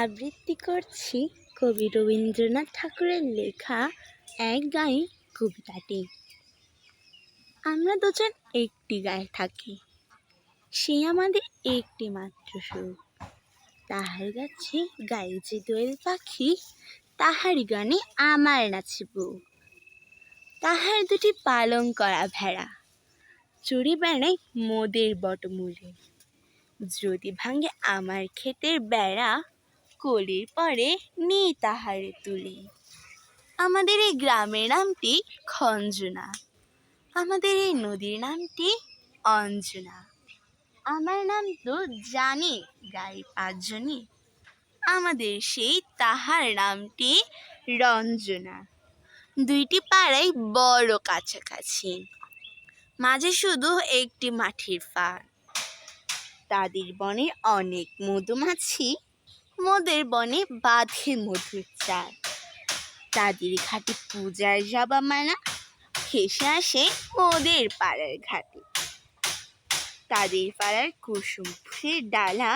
আবৃত্তি করছি কবি রবীন্দ্রনাথ ঠাকুরের লেখা এক গাঁয়ে কবিতাটি। আমরা দুজন একটি গাঁয়ে থাকি, সে আমাদের একটি মাত্র সুখ। তাহার গাছে গায়ে যে দোয়েল পাখি, তাহার গানে আমার নাচে বুক। তাহার দুটি পালং করা ভেড়া চড়ে বেড়ায় মোদের বটমূলে। যদি ভাঙে আমার ক্ষেতের বেড়া, কোলের পরে নেই তাহারে তুলে। আমাদের এই গ্রামের নামটি খঞ্জনা, আমাদের এই নদীর নামটি অঞ্জনা। আমার নাম তো জানে গায়ে পাঁচজনে, আমাদের সেই তাহার নামটি রঞ্জনা। দুইটি পাড়াই বড় কাছাকাছি, মাঝে শুধু একটি মাটির ফাঁক। তাদের বনে অনেক মধুমাছি, মোদের বনে বাঁধে মধুর চাক। তাদের ঘাটে পূজার জবামালা ভেসে আসে মোদের পাড়ার ঘাটে। তাদের পাড়ার কুসুম ফুলের ডালা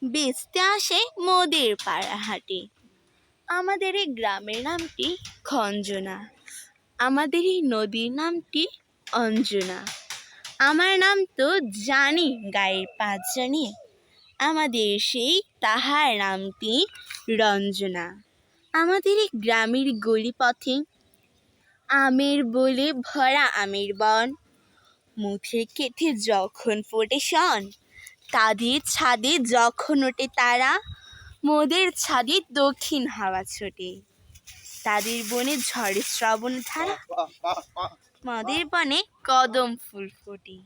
বেচতে আসে মোদের পাড়া হাটে। আমাদের এই গ্রামের নামটি খঞ্জনা, আমাদের এই নদীর নামটি অঞ্জনা। আমার নাম তো জানি গায়ের পাঁচজনে, আমাদের সেই তাহার নামটি রঞ্জনা। আমাদের এই গ্রামের গলি পথে আমের বলে ভরা আমের বন, মুখের কেটে যখন ফোটে শন, তাদের ছাদে যখন ওঠে তারা, মোদের ছাদে দক্ষিণ হাওয়া ছোটে। তাদের বনে ঝড়ে শ্রবণ ধারা, মোদের বনে কদম ফুল ফোটে।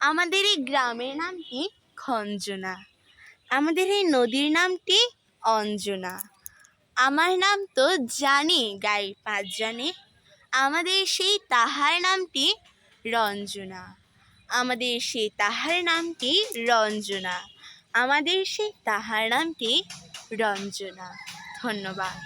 আমাদের এই গ্রামের নামটি খঞ্জনা, আমাদের এই নদীর নামটি অঞ্জনা। আমার নাম তো জানে গায়ের পাঁচজনে, আমাদের সেই তাহার নামটি রঞ্জনা। আমাদের সেই তাহার নামটি রঞ্জনা, আমাদের সেই তাহার নামটি রঞ্জনা। ধন্যবাদ।